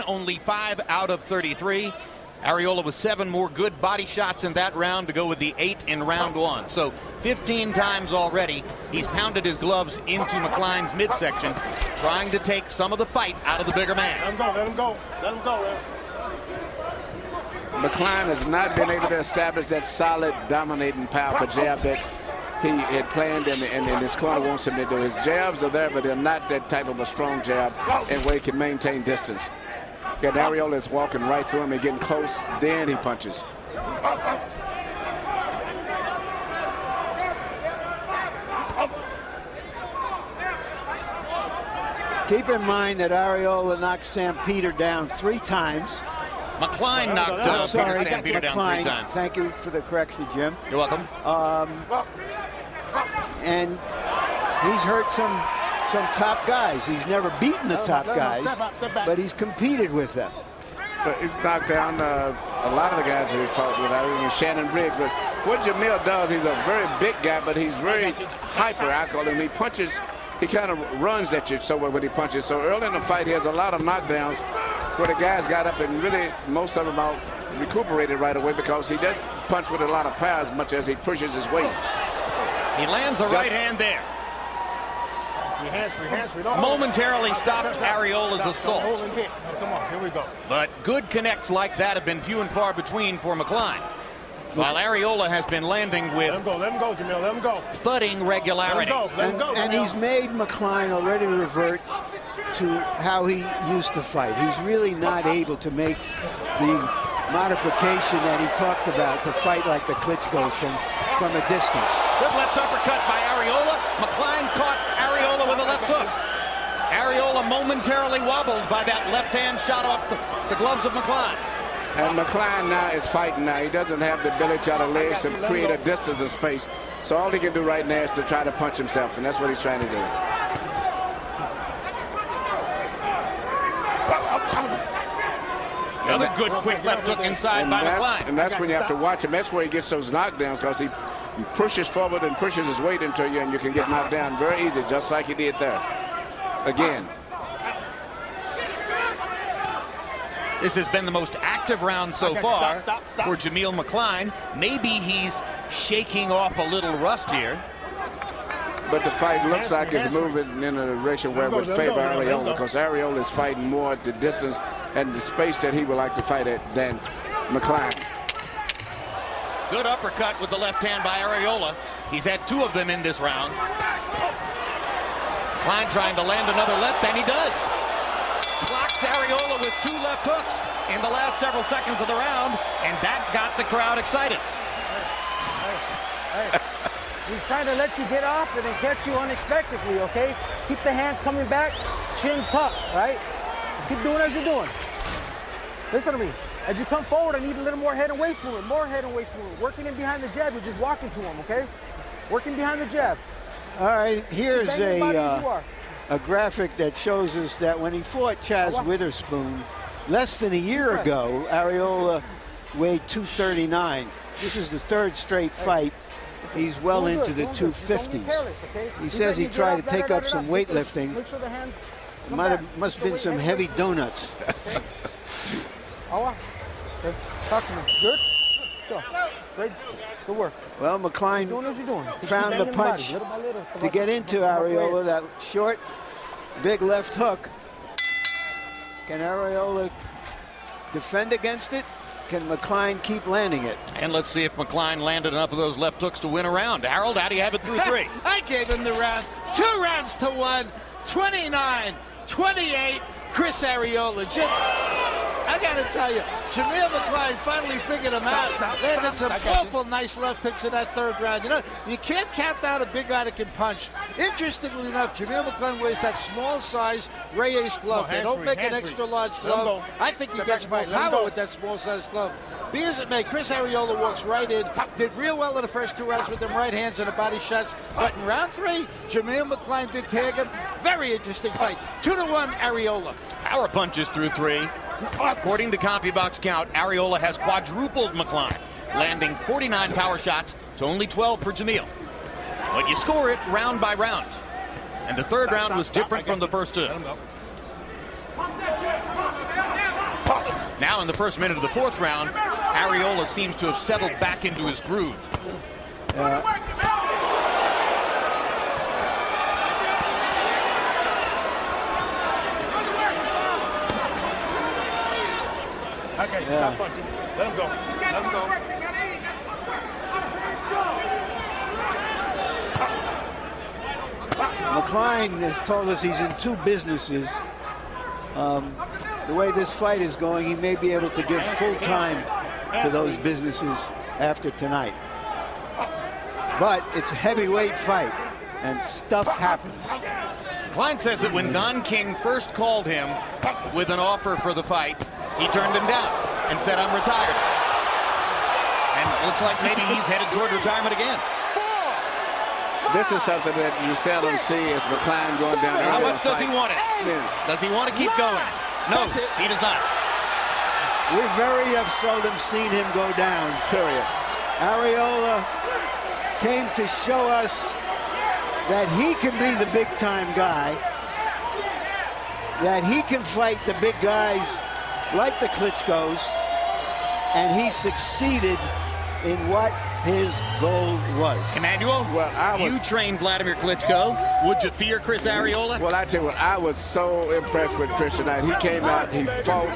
Only 5 out of 33. Arreola with 7 more good body shots in that round to go with the 8 in round 1. So 15 times already he's pounded his gloves into McCline's midsection, trying to take some of the fight out of the bigger man. Let him go, let him go, let him go, man. McCline has not been able to establish that solid, dominating, powerful jab that he had planned and his corner wants him to do. His jabs are there, but they're not that type of a strong jab and where he can maintain distance. And Arreola is walking right through him and getting close, then he punches. Keep in mind that Arreola knocked Sam Peter down 3 times. McCline knocked Peter Sam Peter down 3 times. Thank you for the correction, Jim. You're welcome. And he's hurt some top guys. He's never beaten the top guys, but he's competed with them. But he's knocked down a lot of the guys that he fought with. I mean, Shannon Briggs. But what Jameel does, he's a very big guy, but he's very hyper. I call him. He punches. He kind of runs at you so when he punches. So early in the fight, he has a lot of knockdowns where the guys got up and really most of them out recuperated right away because he does punch with a lot of power as much as he pushes his weight. He lands a right hand there. Momentarily stopped Arreola's assault. Come on, here we go. But good connects like that have been few and far between for McCline. While Arreola has been landing with let him go, Jameel, let him go. Thudding regularity. Let him go, and he's made McCline already revert to how he used to fight. He's really not able to make the modification that he talked about to fight like the Klitschko's from a distance. Good left uppercut by Arreola. McCline caught Arreola with a left hook. Arreola momentarily wobbled by that left hand shot off the gloves of McCline. And McCline now is fighting now. He doesn't have the ability out of legs to create a distance and space. So all he can do right now is to try to punch himself, and that's what he's trying to do. Another good quick left hook inside by McCline. And that's when you have to watch him. That's where he gets those knockdowns because he pushes forward and pushes his weight into you, and you can get knocked down very easy, just like he did there. Again. This has been the most active round so far for Jameel McCline. Maybe he's shaking off a little rust here. But the fight looks like it's moving in a direction where it would favor Arreola because Arreola is fighting more at the distance and the space that he would like to fight at than McCline. Good uppercut with the left hand by Arreola. He's had 2 of them in this round. McCline trying to land another left, and he does. Clocks Arreola with 2 left hooks in the last several seconds of the round, and that got the crowd excited. Hey. He's trying to let you get off and then catch you unexpectedly, okay? Keep the hands coming back, chin tucked, right? Keep doing as you're doing. Listen to me. As you come forward, I need a little more head and waist movement, Working in behind the jab, you're just walking to him, okay? Working behind the jab. All right, here's a graphic that shows us that when he fought Chaz Witherspoon less than a year ago, Arreola weighed 239. This is the 3rd straight fight. He's well into the 250s. He says he tried to take up some weightlifting. Must have been some heavy donuts. Talk to me. Good? Go. Great. Good work. Well, McCline found the punch to get into Arreola, that short, big left hook. Can Arreola defend against it? Can McCline keep landing it? And let's see if McCline landed enough of those left hooks to win a round. Harold, how do you have it through 3? I gave him the round. 2 rounds to 1. 29-28. Chris Arreola. Jim, I got to tell you, Jameel McCline finally figured him out. Landed some awful nice left hooks in that 3rd round. You know, you can't count out a big guy that can punch. Interestingly enough, Jameel McCline wears that small size Reyes glove. They don't make an extra large glove. I think he gets more power with that small size glove. Be as it may, Chris Arreola walks right in. Did real well in the first 2 rounds with them right hands and the body shots. But in round 3, Jameel McCline did tag him. Very interesting fight. 2-1 Arreola. Power punches through 3. According to CompuBox count, Arreola has quadrupled McCline, landing 49 power shots to only 12 for Jameel. But you score it round by round. And the 3rd round was different from the first 2. Now in the first minute of the fourth round, Arreola seems to have settled back into his groove. Okay, just stop punching. Let him go. Let him go. McCline has told us he's in 2 businesses. The way this fight is going, he may be able to give full time to those businesses after tonight. But it's a heavyweight fight, and stuff happens. McCline says that when Don King first called him with an offer for the fight, he turned him down and said, "I'm retired." And it looks like maybe he's headed toward retirement again. This is something that you seldom see as McCline going down. How much does he want it? Does he want to keep going? No, he does not. We very have seldom seen him go down, period. Arreola came to show us that he can be the big-time guy, that he can fight the big guys like the Klitschko's, and he succeeded in what his goal was. Emmanuel, you trained Vladimir Klitschko. Would you fear Chris Arreola? Well, I tell you what, I was so impressed with Chris tonight. He came out, he fought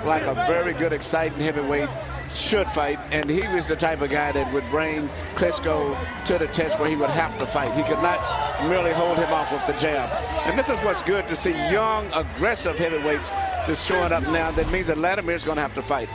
like a very good, exciting heavyweight should fight, and he was the type of guy that would bring Klitschko to the test where he would have to fight. He could not merely hold him off with the jab. And this is what's good to see young, aggressive heavyweights just showing up now. That means that Vladimir's going to have to fight.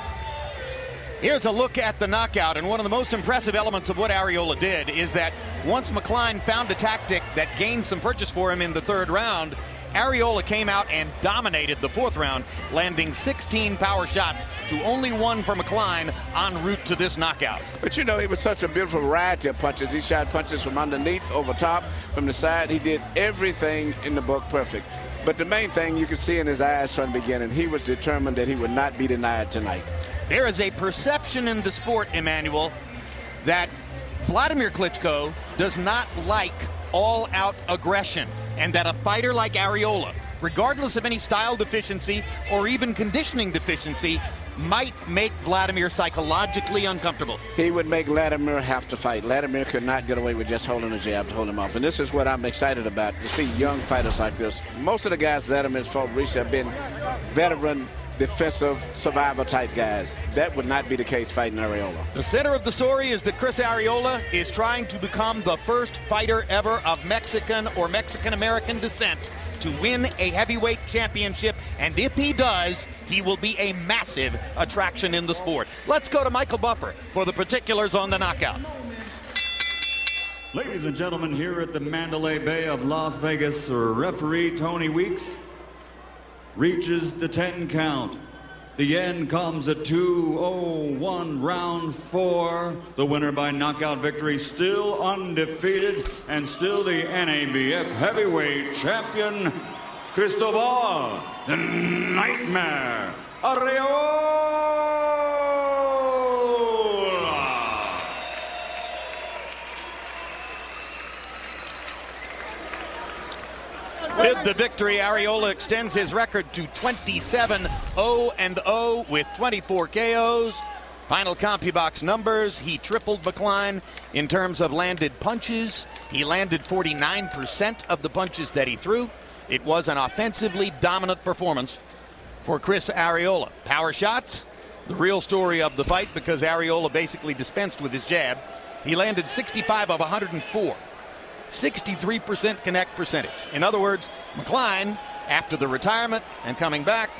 Here's a look at the knockout, and one of the most impressive elements of what Arreola did is that once McCline found a tactic that gained some purchase for him in the third round, Arreola came out and dominated the fourth round, landing 16 power shots to only 1 for McCline en route to this knockout. But you know, it was such a beautiful variety of punches. He shot punches from underneath, over top, from the side. He did everything in the book perfect. But the main thing you could see in his eyes from the beginning, he was determined that he would not be denied tonight. There is a perception in the sport, Emmanuel, that Vladimir Klitschko does not like all-out aggression, and that a fighter like Arreola, regardless of any style deficiency or even conditioning deficiency, might make Vladimir psychologically uncomfortable. He would make Vladimir have to fight. Vladimir could not get away with just holding a jab to hold him off. And this is what I'm excited about, to see young fighters like this. Most of the guys Vladimir's fought recently have been veteran, defensive, survivor type guys. That would not be the case fighting Arreola. The center of the story is that Chris Arreola is trying to become the first fighter ever of Mexican or Mexican-American descent to win a heavyweight championship, and if he does, he will be a massive attraction in the sport. Let's go to Michael Buffer for the particulars on the knockout. Ladies and gentlemen, here at the Mandalay Bay of Las Vegas, referee Tony Weeks reaches the 10 count. The end comes at 2:01, round 4. The winner by knockout victory, still undefeated and still the NABF heavyweight champion, Cristobal the Nightmare Arreola. With the victory, Arreola extends his record to 27-0-0 with 24 KOs. Final CompuBox numbers, he tripled McCline in terms of landed punches. He landed 49% of the punches that he threw. It was an offensively dominant performance for Chris Arreola. Power shots, the real story of the fight, because Arreola basically dispensed with his jab. He landed 65 of 104. 63% connect percentage. In other words, McCline, after the retirement and coming back,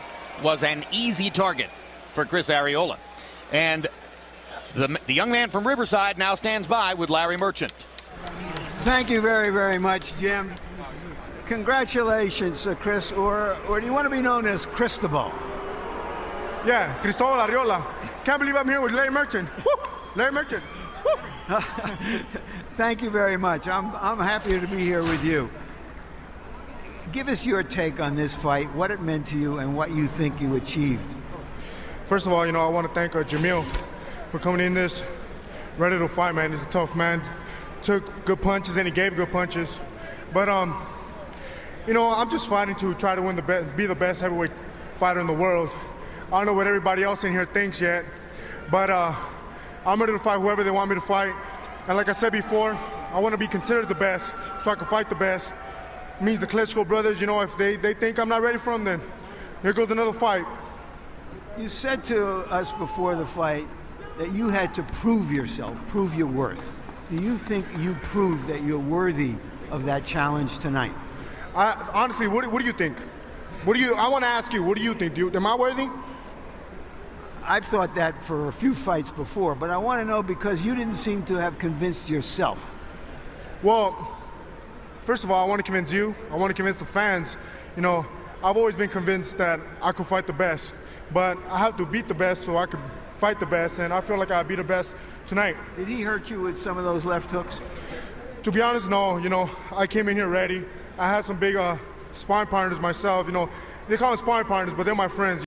was an easy target for Chris Arreola. And the young man from Riverside now stands by with Larry Merchant. Thank you very, very much, Jim. Congratulations, Chris, or do you want to be known as Cristobal? Yeah, Cristobal Arreola. Can't believe I'm here with Larry Merchant. Woo! Larry Merchant. Woo! Thank you very much. I'm happy to be here with you. Give us your take on this fight, what it meant to you, and what you think you achieved. First of all, I want to thank Jameel for coming in this ready to fight, man. He's a tough man. Took good punches and he gave good punches. But I'm just fighting to try to win be the best heavyweight fighter in the world. I don't know what everybody else in here thinks yet, but I'm ready to fight whoever they want me to fight. And like I said before, I want to be considered the best so I can fight the best. It means the Klitschko brothers, you know, if they think I'm not ready for them, then here goes another fight. You said to us before the fight that you had to prove yourself, prove your worth. Do you think you proved that you're worthy of that challenge tonight? Honestly, what do you think? I want to ask you, what do you think? Am I worthy? I've thought that for a few fights before, but I want to know because you didn't seem to have convinced yourself. Well, first of all, I want to convince you. I want to convince the fans. You know, I've always been convinced that I could fight the best, but I have to beat the best so I could fight the best, and I feel like I beat the best tonight. Did he hurt you with some of those left hooks? To be honest, no. You know, I came in here ready. I had some big sparring partners myself. You know, they call them sparring partners, but they're my friends.